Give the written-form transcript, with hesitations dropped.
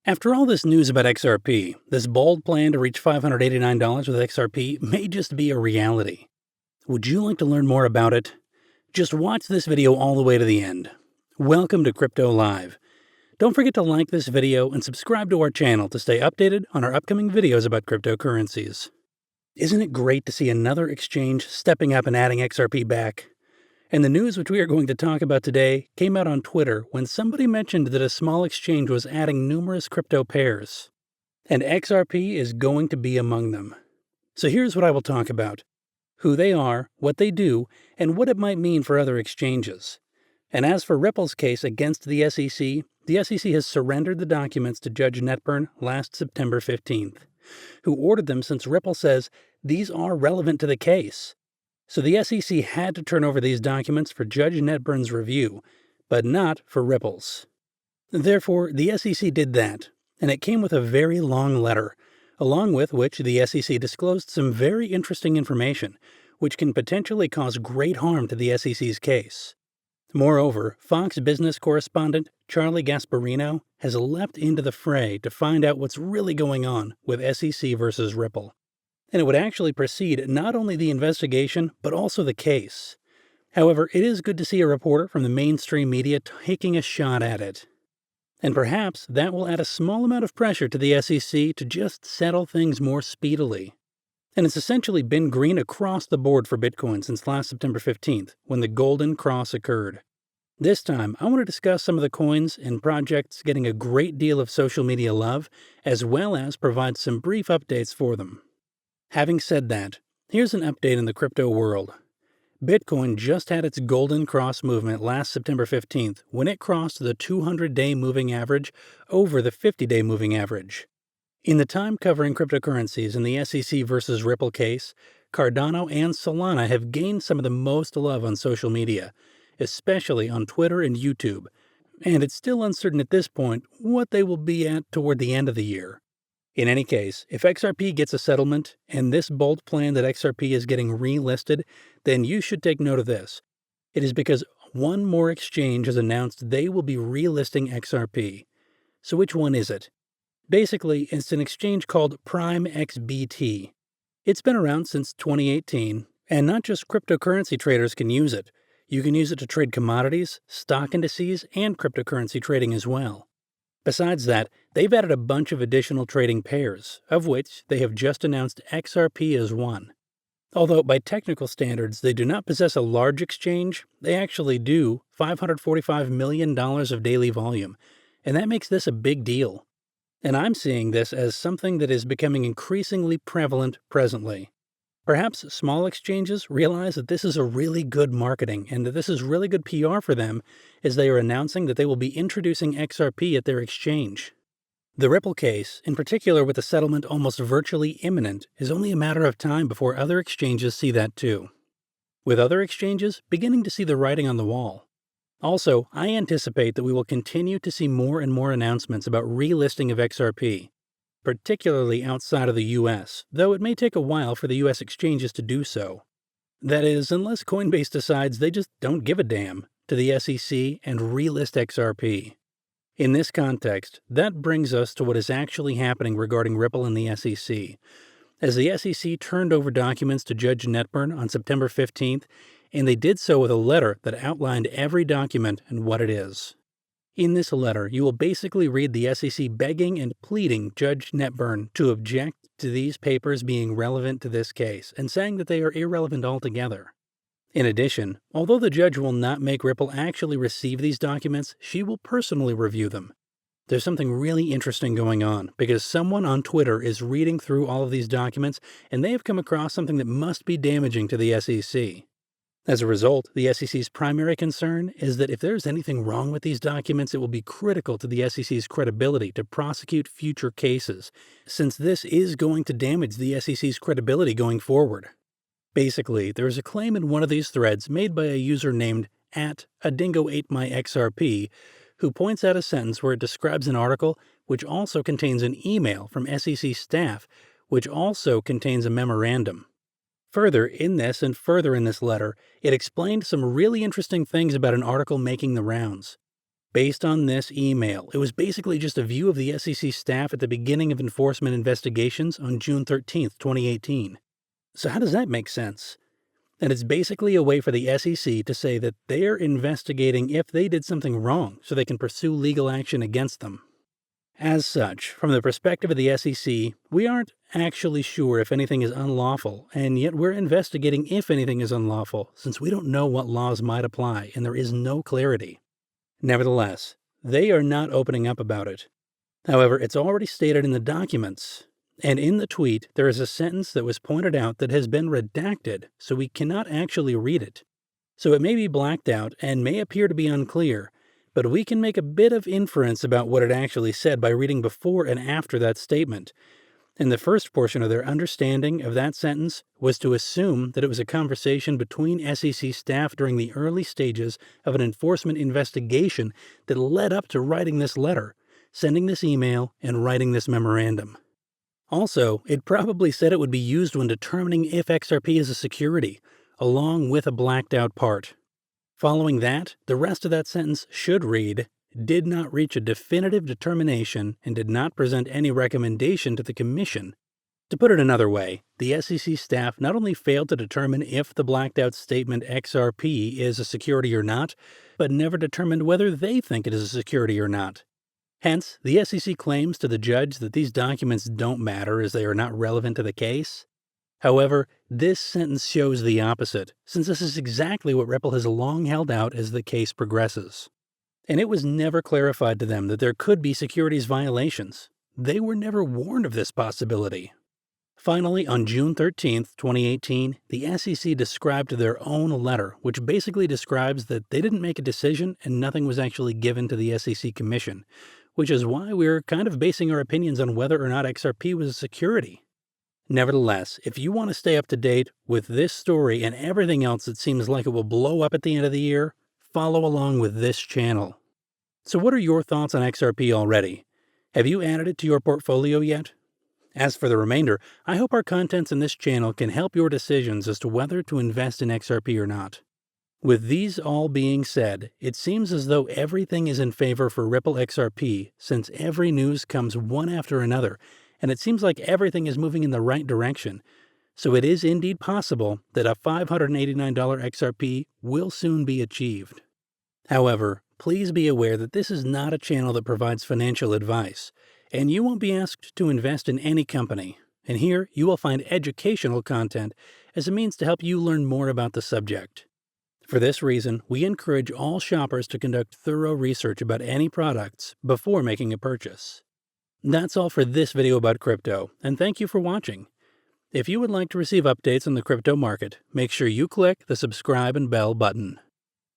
After all this news about XRP, this bold plan to reach $589 with XRP may just be a reality. Would you like to learn more about it? Just watch this video all the way to the end. Welcome to Crypto Live. Don't forget to like this video and subscribe to our channel to stay updated on our upcoming videos about cryptocurrencies. Isn't it great to see another exchange stepping up and adding XRP back? And the news which we are going to talk about today came out on Twitter when somebody mentioned that a small exchange was adding numerous crypto pairs. And XRP is going to be among them. So here's what I will talk about: who they are, what they do, and what it might mean for other exchanges. And as for Ripple's case against the SEC has surrendered the documents to Judge Netburn last September 15th, who ordered them since Ripple says these are relevant to the case. So the SEC had to turn over these documents for Judge Netburn's review, but not for Ripple's. Therefore, the SEC did that, and it came with a very long letter, along with which the SEC disclosed some very interesting information, which can potentially cause great harm to the SEC's case. Moreover, Fox business correspondent Charlie Gasparino has leapt into the fray to find out what's really going on with SEC versus Ripple. And it would actually precede not only the investigation, but also the case. However, it is good to see a reporter from the mainstream media taking a shot at it. And perhaps that will add a small amount of pressure to the SEC to just settle things more speedily. And it's essentially been green across the board for Bitcoin since last September 15th, when the Golden Cross occurred. This time, I want to discuss some of the coins and projects getting a great deal of social media love, as well as provide some brief updates for them. Having said that, here's an update in the crypto world. Bitcoin just had its Golden Cross movement last September 15th when it crossed the 200-day moving average over the 50-day moving average. In the time covering cryptocurrencies in the SEC versus Ripple case, Cardano and Solana have gained some of the most love on social media, especially on Twitter and YouTube, and it's still uncertain at this point what they will be at toward the end of the year. In any case, if XRP gets a settlement and this bold plan that XRP is getting relisted, then you should take note of this. It is because one more exchange has announced they will be relisting XRP. So which one is it? Basically, it's an exchange called PrimeXBT. It's been around since 2018, and not just cryptocurrency traders can use it. You can use it to trade commodities, stock indices, and cryptocurrency trading as well. Besides that, they've added a bunch of additional trading pairs, of which they have just announced XRP as one. Although by technical standards they do not possess a large exchange, they actually do $545 million of daily volume, and that makes this a big deal. And I'm seeing this as something that is becoming increasingly prevalent presently. Perhaps small exchanges realize that this is a really good marketing and that this is really good PR for them, as they are announcing that they will be introducing XRP at their exchange. The Ripple case, in particular with the settlement almost virtually imminent, is only a matter of time before other exchanges see that too. With other exchanges beginning to see the writing on the wall. Also, I anticipate that we will continue to see more and more announcements about relisting of XRP, particularly outside of the US, though it may take a while for the US exchanges to do so. That is, unless Coinbase decides they just don't give a damn to the SEC and relist XRP. In this context, that brings us to what is actually happening regarding Ripple and the SEC. As the SEC turned over documents to Judge Netburn on September 15th, and they did so with a letter that outlined every document and what it is. In this letter, you will basically read the SEC begging and pleading Judge Netburn to object to these papers being relevant to this case and saying that they are irrelevant altogether. In addition, although the judge will not make Ripple actually receive these documents, she will personally review them. There's something really interesting going on because someone on Twitter is reading through all of these documents and they have come across something that must be damaging to the SEC. As a result, the SEC's primary concern is that if there's anything wrong with these documents, it will be critical to the SEC's credibility to prosecute future cases, since this is going to damage the SEC's credibility going forward. Basically, there is a claim in one of these threads made by a user named @adingo8myxrp, who points out a sentence where it describes an article which also contains an email from SEC staff, which also contains a memorandum. Further in this letter, it explained some really interesting things about an article making the rounds. Based on this email, it was basically just a view of the SEC staff at the beginning of enforcement investigations on June 13th, 2018. So how does that make sense? And it's basically a way for the SEC to say that they're investigating if they did something wrong so they can pursue legal action against them. As such, from the perspective of the SEC, we aren't actually sure if anything is unlawful, and yet we're investigating if anything is unlawful, since we don't know what laws might apply and there is no clarity. Nevertheless, they are not opening up about it. However, it's already stated in the documents, and in the tweet there is a sentence that was pointed out that has been redacted, so we cannot actually read it. So it may be blacked out and may appear to be unclear, but we can make a bit of inference about what it actually said by reading before and after that statement. And the first portion of their understanding of that sentence was to assume that it was a conversation between SEC staff during the early stages of an enforcement investigation that led up to writing this letter, sending this email, and writing this memorandum. Also, it probably said it would be used when determining if XRP is a security, along with a blacked out part. Following that, the rest of that sentence should read, did not reach a definitive determination and did not present any recommendation to the Commission. To put it another way, the SEC staff not only failed to determine if the blacked out statement XRP is a security or not, but never determined whether they think it is a security or not. Hence, the SEC claims to the judge that these documents don't matter as they are not relevant to the case. However, this sentence shows the opposite, since this is exactly what Ripple has long held out as the case progresses. And it was never clarified to them that there could be securities violations. They were never warned of this possibility. Finally, on June 13, 2018, the SEC described their own letter, which basically describes that they didn't make a decision and nothing was actually given to the SEC Commission, which is why we're kind of basing our opinions on whether or not XRP was a security. Nevertheless, if you want to stay up to date with this story and everything else that seems like it will blow up at the end of the year, follow along with this channel. So what are your thoughts on XRP already? Have you added it to your portfolio yet? As for the remainder, I hope our contents in this channel can help your decisions as to whether to invest in XRP or not. With these all being said, it seems as though everything is in favor for Ripple XRP since every news comes one after another, and it seems like everything is moving in the right direction. So it is indeed possible that a $589 XRP will soon be achieved. However, please be aware that this is not a channel that provides financial advice, and you won't be asked to invest in any company. And here you will find educational content as a means to help you learn more about the subject. For this reason, we encourage all shoppers to conduct thorough research about any products before making a purchase. That's all for this video about crypto, and thank you for watching. If you would like to receive updates on the crypto market, make sure you click the subscribe and bell button.